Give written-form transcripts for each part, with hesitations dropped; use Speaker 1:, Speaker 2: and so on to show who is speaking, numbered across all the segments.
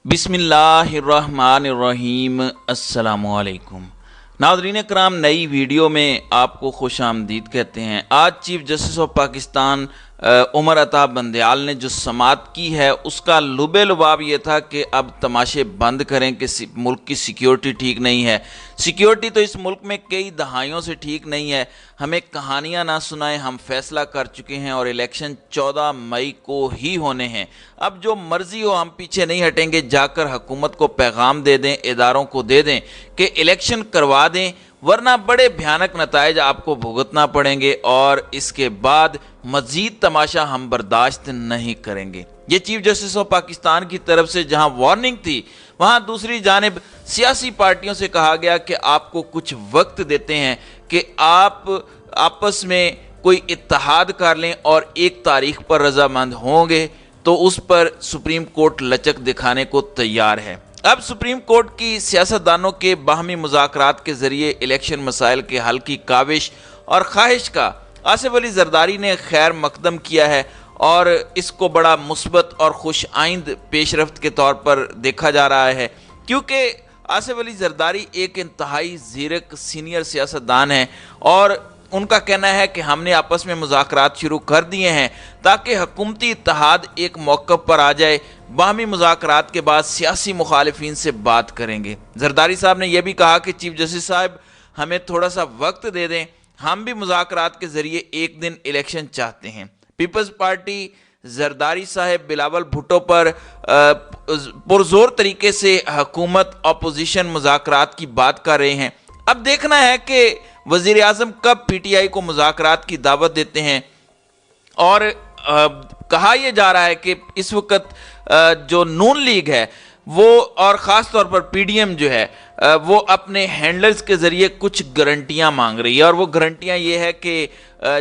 Speaker 1: बिस्मिल्लाहिर्रहमानिर्रहीम। अस्सलामुअलैकुम। नाज़रीन कराम, नई वीडियो में आपको खुश आमदीद कहते हैं। आज chief justice of Pakistan Umar Ata Bandial ने जो समाअत की है उसका लुबे लुबाब ये था कि अब तमाशे बंद करें कि मुल्क की सिक्योरिटी ठीक नहीं है। सिक्योरिटी तो इस मुल्क में कई दहाइयों से ठीक नहीं है। हमें कहानियां ना सुनाएं, हम फैसला कर चुके हैं और इलेक्शन 14 मई को ही होने हैं। अब जो मर्जी हो हम पीछे नहीं हटेंगे। जाकर हुकूमत को पैगाम दे दें, इदारों को दे दें कि इलेक्शन करवा दें, वरना बड़े भयानक नताइज आपको भुगतना पड़ेंगे और इसके बाद मजीद तमाशा हम बर्दाश्त नहीं करेंगे। ये चीफ जस्टिस ऑफ पाकिस्तान की तरफ से जहां वार्निंग थी, वहां दूसरी जानिब सियासी पार्टियों से कहा गया कि आपको कुछ वक्त देते हैं कि आप आपस में कोई इत्तेहाद कर लें और एक तारीख पर रजामंद होंगे तो उस पर सुप्रीम कोर्ट लचक दिखाने को तैयार है। अब सुप्रीम कोर्ट की सियासतदानों के बाहमी मुज़ाकरात के ज़रिए इलेक्शन मसाइल के हल की काविश और ख्वाहिश का आसिफ अली जरदारी ने खैर मकदम किया है और इसको बड़ा मुस्बत और खुश आइंद पेशरफ्त के तौर पर देखा जा रहा है, क्योंकि आसिफ अली जरदारी एक इंतहाई ज़ीरक सीनियर सियासतदान हैं और उनका कहना है कि हमने आपस में मुज़ाकरात शुरू कर दिए हैं ताकि हुकूमती इत्तेहाद एक मौक़िफ़ पर आ जाए। बाहमी मुज़ाकरात के बाद सियासी मुखालिफिन से बात करेंगे। जरदारी साहब ने यह भी कहा कि चीफ जस्टिस साहब हमें थोड़ा सा वक्त दे दें, हम भी मुज़ाकरात के ज़रिए एक दिन इलेक्शन चाहते हैं। पीपल्स पार्टी जरदारी साहब बिलावल भुट्टो पर पुरजोर तरीके से हुकूमत अपोजिशन मुज़ाकरात की बात कर रहे हैं। अब देखना है कि वज़ीर आज़म कब पीटीआई को मुज़ाकरात की दावत देते हैं। और कहा यह जा रहा है कि इस वक्त जो नून लीग है वो और ख़ास तौर पर पीडीएम जो है वो अपने हैंडलर्स के ज़रिए कुछ गारंटियां मांग रही है और वो गारंटियां ये है कि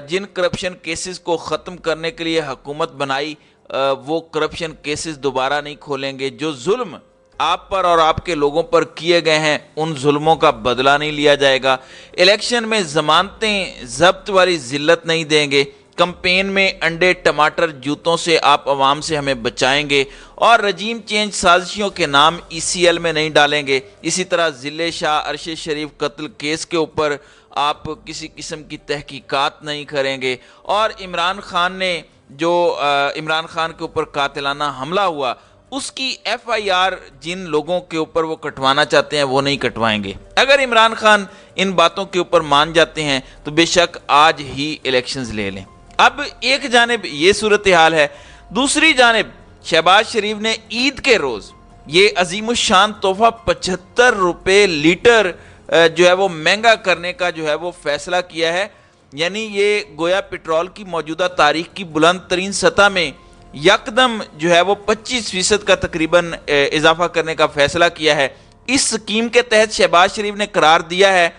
Speaker 1: जिन करप्शन केसेस को ख़त्म करने के लिए हुकूमत बनाई वो करप्शन केसेस दोबारा नहीं खोलेंगे। जो जुल्म आप पर और आपके लोगों पर किए गए हैं उन जुल्मों का बदला नहीं लिया जाएगा। इलेक्शन में ज़मानतें ज़ब्त वाली जिल्लत नहीं देंगे। कैंपेन में अंडे टमाटर जूतों से आप अवाम से हमें बचाएंगे और रजीम चेंज साजिशों के नाम ईसीएल में नहीं डालेंगे। इसी तरह ज़िले शाह अरशद शरीफ कत्ल केस के ऊपर आप किसी किस्म की तहकीकात नहीं करेंगे। और इमरान खान ने जो इमरान खान के ऊपर कातिलाना हमला हुआ उसकी एफआईआर जिन लोगों के ऊपर वो कटवाना चाहते हैं वो नहीं कटवाएंगे। अगर इमरान खान इन बातों के ऊपर मान जाते हैं तो बेशक आज ही इलेक्शंस ले लें। अब एक जानिब ये सूरत हाल है, दूसरी जानिब शहबाज शरीफ ने ईद के रोज़ ये अजीमुशान तोहफा 75 रुपये लीटर जो है वो महंगा करने का जो है वो फैसला किया है। यानी ये गोया पेट्रोल की मौजूदा तारीख की बुलंद तरीन सतह में यकदम जो है वो 25% का तकरीबन इजाफा करने का फैसला किया है। इस स्कीम के तहत शहबाज शरीफ ने करार दिया है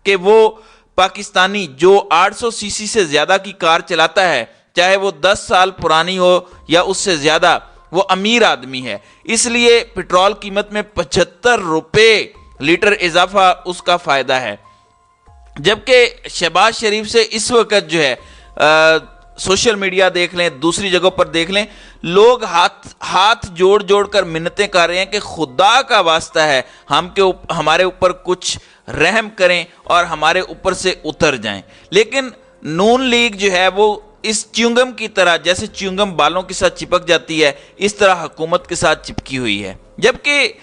Speaker 1: कि वो पाकिस्तानी जो 800 सीसी से ज़्यादा की कार चलाता है, चाहे वो 10 साल पुरानी हो या उससे ज़्यादा, वो अमीर आदमी है, इसलिए पेट्रोल कीमत में 75 रुपये लीटर इजाफा उसका फ़ायदा है। जबकि शहबाज शरीफ से इस वक्त जो है सोशल मीडिया देख लें, दूसरी जगहों पर देख लें, लोग हाथ जोड़ जोड़ कर मिन्नतें कर रहे हैं कि खुदा का वास्ता है हमारे ऊपर कुछ रहम करें और हमारे ऊपर से उतर जाएं। लेकिन नून लीग जो है वो इस च्युइंगम की तरह, जैसे च्युइंगम बालों के साथ चिपक जाती है, इस तरह हुकूमत के साथ चिपकी हुई है। जबकि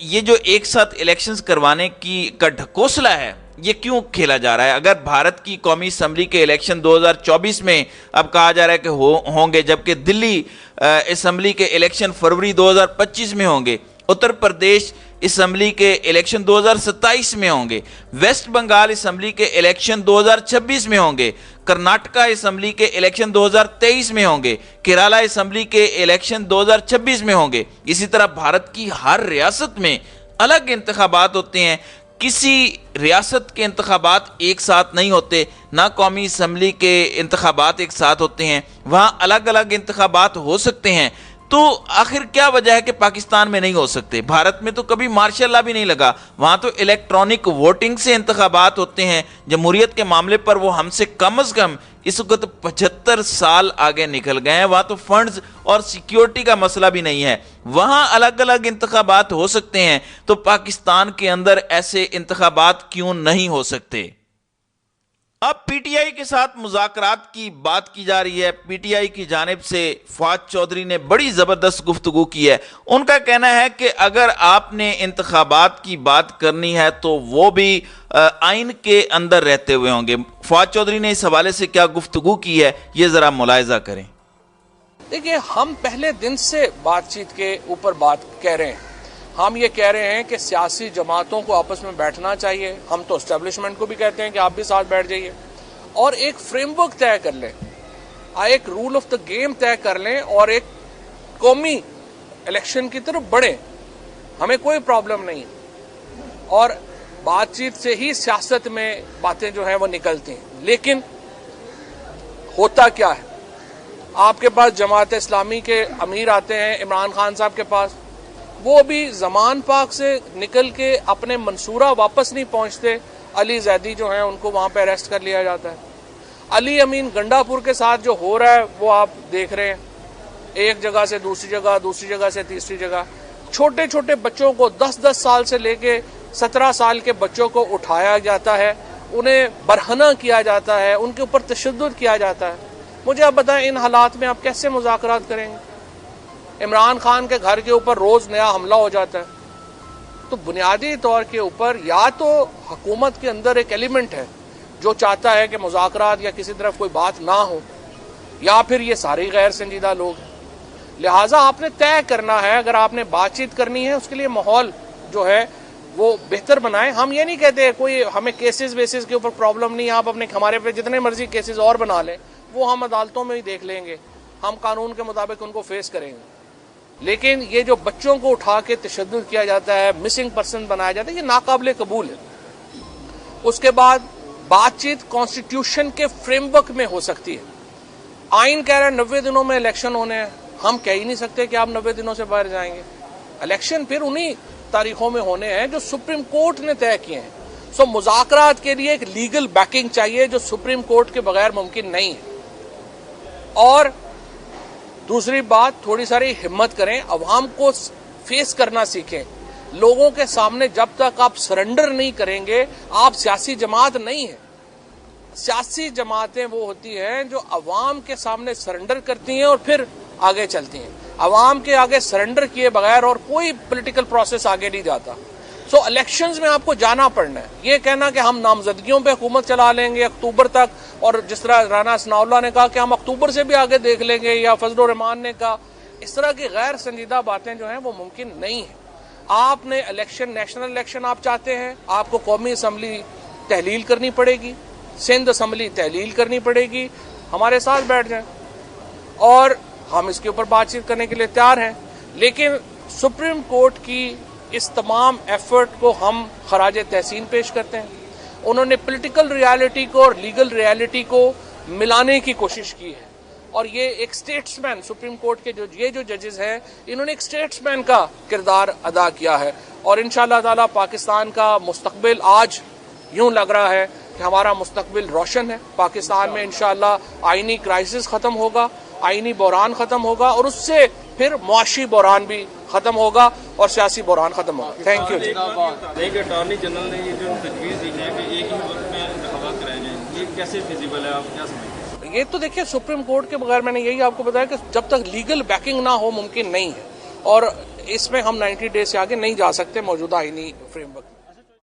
Speaker 1: ये जो एक साथ इलेक्शंस करवाने का ढकोसला है ये क्यों खेला जा रहा है? अगर भारत की कौमी असम्बली के इलेक्शन 2024 में अब कहा जा रहा है कि होंगे, जबकि दिल्ली असम्बली के इलेक्शन फरवरी 2025 में होंगे, उत्तर प्रदेश असम्बली के इलेक्शन 2027 में होंगे, वेस्ट बंगाल असम्बली के इलेक्शन 2026 में होंगे, कर्नाटका असम्बली के इलेक्शन 2023 में होंगे, केरला असम्बली के इलेक्शन 2026 में होंगे। इसी तरह भारत की हर रियासत में अलग इंतखाबात होते हैं। किसी रियासत के इंतखाबात एक साथ नहीं होते, ना कौमी असम्बली के इंतखाबात एक साथ होते हैं। वहाँ अलग अलग इंतखाबात हो सकते हैं। تو آخر کیا وجہ ہے کہ پاکستان میں نہیں ہو سکتے؟ بھارت میں تو کبھی مارشل لا بھی نہیں لگا، وہاں تو الیکٹرانک ووٹنگ سے انتخابات ہوتے ہیں۔ جمہوریت کے معاملے پر وہ ہم سے کم از کم اس وقت 75 سال آگے نکل گئے ہیں۔ وہاں تو فنڈز اور سیکیورٹی کا مسئلہ بھی نہیں ہے، وہاں الگ الگ انتخابات ہو سکتے ہیں، تو پاکستان کے اندر ایسے انتخابات کیوں نہیں ہو سکتے؟ اب پی ٹی آئی کے ساتھ مذاکرات کی بات کی جا رہی ہے۔ پی ٹی آئی کی جانب سے فواد چودھری نے بڑی زبردست گفتگو کی ہے۔ ان کا کہنا ہے کہ اگر آپ نے انتخابات کی بات کرنی ہے تو وہ بھی آئین کے اندر رہتے ہوئے ہوں گے۔ فواد چودھری نے اس حوالے سے کیا گفتگو کی ہے، یہ ذرا ملاحظہ کریں۔
Speaker 2: دیکھیے، ہم پہلے دن سے بات چیت کے اوپر بات کہہ رہے ہیں۔ ہم یہ کہہ رہے ہیں کہ سیاسی جماعتوں کو آپس میں بیٹھنا چاہیے۔ ہم تو اسٹیبلشمنٹ کو بھی کہتے ہیں کہ آپ بھی ساتھ بیٹھ جائیے اور ایک فریم ورک طے کر لیں، ایک رول آف دا گیم طے کر لیں اور ایک قومی الیکشن کی طرف بڑھیں۔ ہمیں کوئی پرابلم نہیں، اور بات چیت سے ہی سیاست میں باتیں جو ہیں وہ نکلتی ہیں۔ لیکن ہوتا کیا ہے، آپ کے پاس جماعت اسلامی کے امیر آتے ہیں عمران خان صاحب کے پاس، وہ بھی زمان پاک سے نکل کے اپنے منصورہ واپس نہیں پہنچتے۔ علی زیدی جو ہیں ان کو وہاں پہ اریسٹ کر لیا جاتا ہے۔ علی امین گنڈا پور کے ساتھ جو ہو رہا ہے وہ آپ دیکھ رہے ہیں، ایک جگہ سے دوسری جگہ، دوسری جگہ سے تیسری جگہ۔ چھوٹے چھوٹے بچوں کو 10 سال سے لے کے 17 سال کے بچوں کو اٹھایا جاتا ہے، انہیں برہنہ کیا جاتا ہے، ان کے اوپر تشدد کیا جاتا ہے۔ مجھے آپ بتائیں ان حالات میں آپ کیسے مذاکرات کریں گے؟ عمران خان کے گھر کے اوپر روز نیا حملہ ہو جاتا ہے۔ تو بنیادی طور کے اوپر یا تو حکومت کے اندر ایک ایلیمنٹ ہے جو چاہتا ہے کہ مذاکرات یا کسی طرف کوئی بات نہ ہو، یا پھر یہ سارے غیر سنجیدہ لوگ ہیں۔ لہٰذا آپ نے طے کرنا ہے، اگر آپ نے بات چیت کرنی ہے اس کے لیے ماحول جو ہے وہ بہتر بنائیں۔ ہم یہ نہیں کہتے کوئی ہمیں کیسز ویسز کے اوپر پرابلم نہیں، آپ اپنے ہمارے پہ جتنے مرضی کیسز اور بنا لیں، وہ ہم عدالتوں میں ہی دیکھ لیں گے، ہم قانون کے مطابق ان کو فیس کریں گے۔ لیکن یہ جو بچوں کو اٹھا کے تشدد کیا جاتا ہے، مسنگ پرسن بنایا جاتا ہے، یہ ناقابل قبول ہے۔ اس کے بعد بات چیت کانسٹیٹیوشن کے فریم ورک میں ہو سکتی ہے۔ آئین کہہ رہا ہے 90 دنوں میں الیکشن ہونے ہیں، ہم کہہ ہی نہیں سکتے کہ آپ 90 دنوں سے باہر جائیں گے۔ الیکشن پھر انہی تاریخوں میں ہونے ہیں جو سپریم کورٹ نے طے کیے ہیں۔ سو مذاکرات کے لیے ایک لیگل بیکنگ چاہیے جو سپریم کورٹ کے بغیر ممکن نہیں ہے۔ اور دوسری بات، تھوڑی ساری ہمت کریں، عوام کو فیس کرنا سیکھیں۔ لوگوں کے سامنے جب تک آپ سرنڈر نہیں کریں گے، آپ سیاسی جماعت نہیں ہیں۔ سیاسی جماعتیں وہ ہوتی ہیں جو عوام کے سامنے سرنڈر کرتی ہیں اور پھر آگے چلتی ہیں۔ عوام کے آگے سرنڈر کیے بغیر اور کوئی پولیٹیکل پروسیس آگے نہیں جاتا۔ سو الیکشنز میں آپ کو جانا پڑنا ہے۔ یہ کہنا کہ ہم نامزدگیوں پہ حکومت چلا لیں گے اکتوبر تک، اور جس طرح رانا ثناء اللہ نے کہا کہ ہم اکتوبر سے بھی آگے دیکھ لیں گے، یا فضل الرحمان نے کہا، اس طرح کی غیر سنجیدہ باتیں جو ہیں وہ ممکن نہیں ہیں۔ آپ نے الیکشن، نیشنل الیکشن آپ چاہتے ہیں، آپ کو قومی اسمبلی تحلیل کرنی پڑے گی، سندھ اسمبلی تحلیل کرنی پڑے گی، ہمارے ساتھ بیٹھ جائیں اور ہم اس کے اوپر بات چیت کرنے کے لیے تیار ہیں۔ لیکن سپریم کورٹ کی اس تمام ایفرٹ کو ہم خراج تحسین پیش کرتے ہیں۔ انہوں نے پولیٹیکل ریالٹی کو اور لیگل ریالٹی کو ملانے کی کوشش کی ہے، اور یہ ایک سٹیٹسمین، سپریم کورٹ کے یہ جو ججز ہیں، انہوں نے ایک سٹیٹسمین کا کردار ادا کیا ہے۔ اور انشاءاللہ تعالی پاکستان کا مستقبل آج یوں لگ رہا ہے کہ ہمارا مستقبل روشن ہے۔ پاکستان میں انشاءاللہ آئینی کرائسس ختم ہوگا، آئینی بحران ختم ہوگا، اور اس سے پھر معاشی بحران بھی ختم ہوگا اور سیاسی بحران ختم ہوگا۔ تھینک یو جی۔
Speaker 3: ایک اٹارنی جنرل نے یہ جو تجویز دی ہے کہ ایک ہی وقت میں انتخابات کرائے جائیں، یہ کیسے فیزیبل ہے، آپ کیا سمجھتے ہیں؟
Speaker 2: یہ تو دیکھیے سپریم کورٹ کے بغیر، میں نے یہی آپ کو بتایا کہ جب تک لیگل بیکنگ نہ ہو ممکن نہیں ہے، اور اس میں ہم 90 ڈیز سے آگے نہیں جا سکتے موجودہ آئینی فریم ورک۔